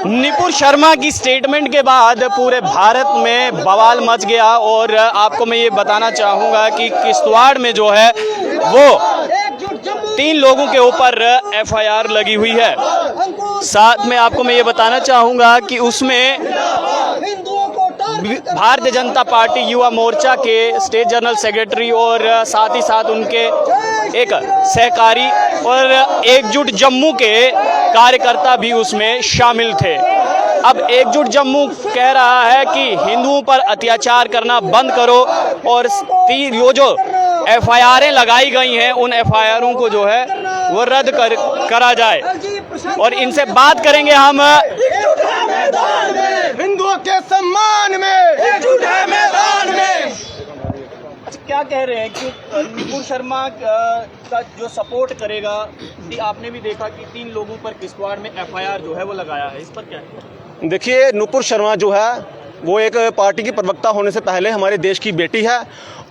नुपुर शर्मा की स्टेटमेंट के बाद पूरे भारत में बवाल मच गया और आपको मैं ये बताना चाहूँगा कि किश्तवाड़ में जो है वो 3 लोगों के ऊपर एफआईआर लगी हुई है। साथ में आपको मैं ये बताना चाहूँगा कि उसमें भारतीय जनता पार्टी युवा मोर्चा के स्टेट जनरल सेक्रेटरी और साथ ही साथ उनके एक सहकारी और एकजुट जम्मू के कार्यकर्ता भी उसमें शामिल थे। अब एकजुट जम्मू कह रहा है कि हिंदुओं पर अत्याचार करना बंद करो और ये जो एफआईआरें लगाई गई हैं उन एफआईआरों को जो है वो रद्द करा जाए। और इनसे बात करेंगे हम हिंदुओं के सम्मान में, एकजुट है मैदान में। क्या कह रहे हैं कि नुपुर शर्मा का जो सपोर्ट करेगा, आपने भी देखा कि 3 लोगों पर किश्तवाड़ में एफआईआर जो है वो लगाया है, इस पर क्या है? देखिए, नुपुर शर्मा जो है वो एक पार्टी की प्रवक्ता होने से पहले हमारे देश की बेटी है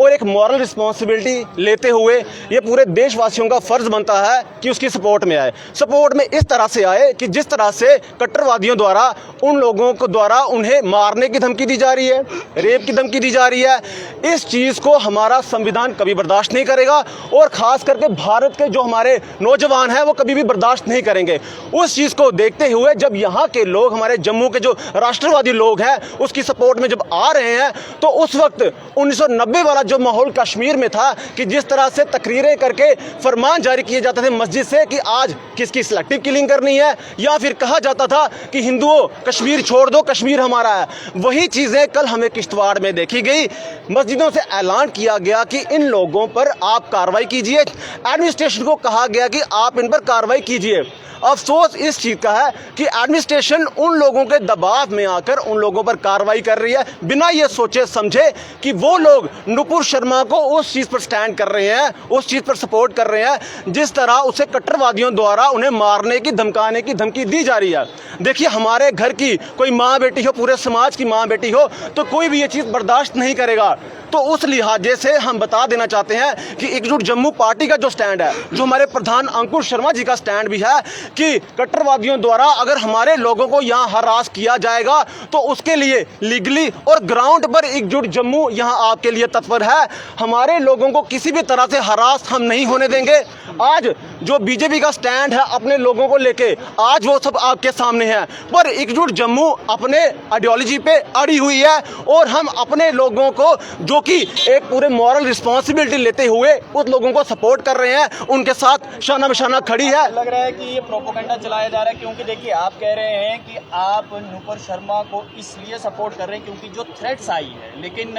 और एक मॉरल रिस्पॉन्सिबिलिटी लेते हुए ये पूरे देशवासियों का फर्ज बनता है कि उसकी सपोर्ट में आए। सपोर्ट में इस तरह से आए कि जिस तरह से कट्टरवादियों द्वारा उन लोगों को द्वारा उन्हें मारने की धमकी दी जा रही है, रेप की धमकी दी जा रही है, इस चीज़ को हमारा संविधान कभी बर्दाश्त नहीं करेगा और ख़ास करके भारत के जो हमारे नौजवान हैं वो कभी भी बर्दाश्त नहीं करेंगे। उस चीज़ को देखते हुए जब यहाँ के लोग, हमारे जम्मू के जो राष्ट्रवादी लोग हैं, उसकी सपोर्ट में जब आ रहे हैं तो उस वक्त 1990 वाला जो माहौल कश्मीर में था कि जिस तरह से तकरीरें करके फरमान जारी किए जाते थे मस्जिद से कि आज किसकी सिलेक्टिव किलिंग करनी है, या फिर कहा जाता था कि हिंदुओं कश्मीर छोड़ दो, कश्मीर हमारा है, वही चीज़ें कल हमें किश्तवाड़ में देखी गई। मस्जिदों से ऐलान किया गया कि इन लोगों पर आप कार्रवाई कीजिए, एडमिनिस्ट्रेशन को कहा गया कि आप इन पर कार्रवाई कीजिए। अफसोस इस चीज़ का है कि एडमिनिस्ट्रेशन उन लोगों के दबाव में आकर उन लोगों पर कार्रवाई कर रही है बिना ये सोचे समझे कि वो लोग नुपुर शर्मा को उस चीज़ पर स्टैंड कर रहे हैं, उस चीज़ पर सपोर्ट कर रहे हैं जिस तरह उसे कट्टरवादियों द्वारा उन्हें मारने की, धमकाने की धमकी दी जा रही है। देखिए, हमारे घर की कोई माँ बेटी हो, पूरे समाज की माँ बेटी हो, तो कोई भी ये चीज़ बर्दाश्त नहीं करेगा। तो उस लिहाजे से हम बता देना चाहते हैं कि एकजुट जम्मू पार्टी का जो स्टैंड है, जो हमारे प्रधान अंकुर शर्मा जी का स्टैंड भी है कि कट्टरवादियों द्वारा अगर हमारे लोगों को यहाँ हरास किया जाएगा तो उसके लिए लीगली और ग्राउंड पर एकजुट जम्मू यहाँ आपके लिए तत्पर है। हमारे लोगों को किसी भी तरह से हरास हम नहीं होने देंगे। आज जो बीजेपी का स्टैंड है अपने लोगों को लेके, आज वो सब आपके सामने है, पर एकजुट जम्मू अपने आइडियोलॉजी पे अड़ी हुई है और हम अपने लोगों को जो कि एक पूरे मॉरल रिस्पॉन्सिबिलिटी लेते हुए उस लोगों को सपोर्ट कर रहे हैं, उनके साथ शाना बिशाना खड़ी है। लग रहा है कि ये प्रोपेगेंडा चलाया जा रहा है, क्योंकि देखिए आप कह रहे हैं कि आप नुपुर शर्मा को इसलिए सपोर्ट कर रहे हैं क्योंकि जो थ्रेट्स आई है, लेकिन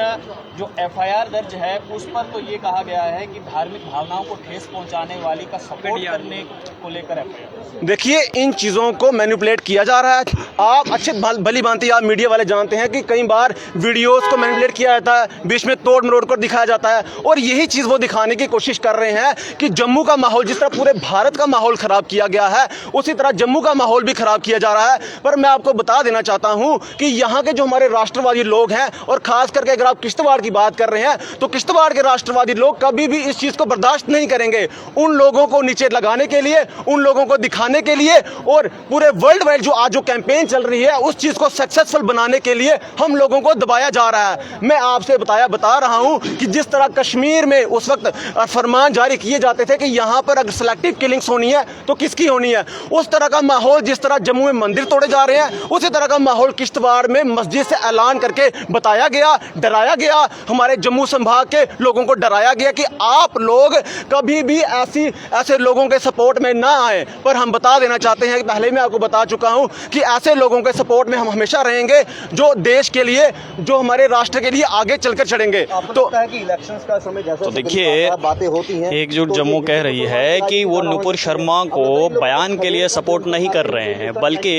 जो एफआईआर दर्ज है उस पर तो ये कहा गया है कि धार्मिक भावनाओं को ठेस पहुंचाने वाली का सपोर्ट करने को लेकर एफआईआर। देखिए, इन चीज़ों को मैनिपुलेट किया जा रहा है। आप अच्छे भली भांति आप मीडिया वाले जानते हैं कि कई बार वीडियोस को मैनिपुलेट किया जाता है, बीच में तोड़ मरोड़ कर दिखाया जाता है और यही चीज़ वो दिखाने की कोशिश कर रहे हैं कि जम्मू का माहौल, जिस तरह पूरे भारत का माहौल ख़राब किया गया है उसी तरह जम्मू का माहौल भी ख़राब किया जा रहा है। पर मैं आपको बता देना चाहता हूं कि यहाँ के जो हमारे राष्ट्रवादी लोग हैं, और ख़ास करके अगर आप किश्तवाड़ की बात कर रहे हैं, तो किश्तवाड़ के राष्ट्रवादी लोग कभी भी इस चीज़ को बर्दाश्त नहीं करेंगे। उन लोगों को नीचे लगाने के लिए, उन लोगों को दिखाने के लिए और पूरे वर्ल्ड वाइड जो आज जो कैंपेन चल रही है उस चीज़ को सक्सेसफुल बनाने के लिए हम लोगों को दबाया जा रहा है। मैं आपसे बता रहा हूं कि जिस तरह कश्मीर में उस वक्त फरमान जारी किए जाते थे कि यहां पर अगर सिलेक्टिव किलिंग्स होनी है तो किसकी होनी है, उस तरह का माहौल, जिस तरह जम्मू में मंदिर तोड़े जा रहे हैं उसी तरह का माहौल किश्तवाड़ में मस्जिद से ऐलान करके बताया गया, डराया गया, हमारे जम्मू संभाग के लोगों को डराया गया कि आप लोग कभी भी ऐसे लोगों के सपोर्ट में ना आए। पर हम बता देना चाहते हैं कि पहले मैं आपको बता चुका हूं कि ऐसे लोगों के सपोर्ट में हम हमेशा रहेंगे जो देश के लिए, जो हमारे राष्ट्र के लिए आगे चलकर चढ़ेंगे। तो देखिए, बातें होती हैं, एकजुट जम्मू कह रही है कि वो नुपुर शर्मा को बयान के लिए सपोर्ट नहीं कर रहे हैं, बल्कि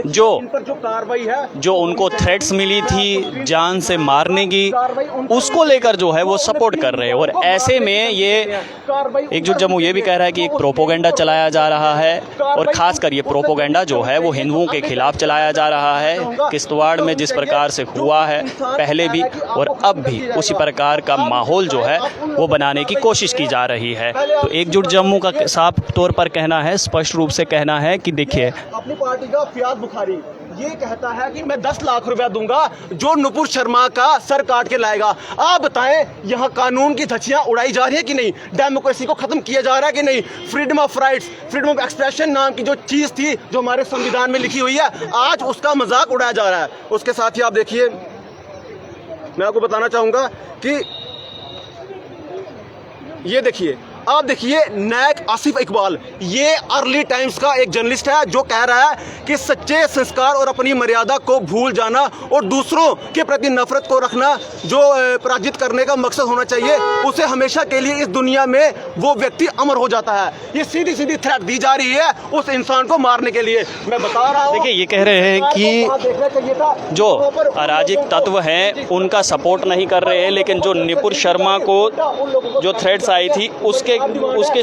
जो इन पर जो कार्रवाई है, जो उनको थ्रेट्स मिली थी जान से मारने की, उसको लेकर जो है वो सपोर्ट कर रहे हैं। और ऐसे में ये एकजुट जम्मू ये भी कह रहा है कि एक प्रोपोगंडा चलाया जा रहा है, और ख़ासकर ये प्रोपोगंडा जो है वो हिंदुओं के खिलाफ चलाया जा रहा है। किश्तवाड़ में जिस प्रकार से हुआ है पहले भी और अब भी, उसी प्रकार का माहौल जो है वो बनाने की कोशिश की जा रही है। तो एकजुट जम्मू का साफ तौर पर कहना है, स्पष्ट रूप से कहना है कि देखिए, अपनी पार्टी का फियाज बुखारी ये कहता है कि मैं 10 लाख रुपया दूंगा जो नुपुर शर्मा का सर काट के लाएगा। आप बताएं, यहाँ कानून की धज्जियां उड़ाई जा रही है कि नहीं? डेमोक्रेसी को खत्म किया जा रहा है कि नहीं? Freedom of rights, freedom of expression नाम की जो चीज थी, जो हमारे संविधान में लिखी हुई है, आज उसका मजाक उड़ाया जा रहा है। उसके साथ ही आप देखिए, मैं आपको बताना चाहूंगा कि ये देखिए, आप देखिए, नायक आसिफ इकबाल, ये अर्ली टाइम्स का एक जर्नलिस्ट है जो कह रहा है कि सच्चे संस्कार और अपनी मर्यादा को भूल जाना और दूसरों के प्रति नफरत को रखना जो पराजित करने का मकसद होना चाहिए, उसे हमेशा के लिए इस दुनिया में वो व्यक्ति अमर हो जाता है। ये सीधी सीधी थ्रेट दी जा रही है उस इंसान को मारने के लिए। मैं बता रहा हूँ, देखिए ये कह रहे हैं कि जो अराजक तत्व हैं उनका सपोर्ट नहीं कर रहे हैं, लेकिन जो नुपुर शर्मा को जो थ्रेट्स आई थी उसके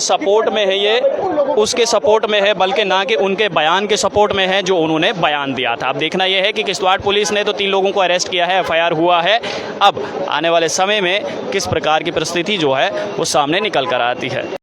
सपोर्ट में है, ये उसके सपोर्ट में है, बल्कि ना कि उनके बयान के सपोर्ट में है जो उन्होंने बयान दिया था। अब देखना यह है कि किश्तवाड़ पुलिस ने तो 3 लोगों को अरेस्ट किया है, FIR हुआ है। अब आने वाले समय में किस प्रकार की परिस्थिति जो है वो सामने निकल कर आती है।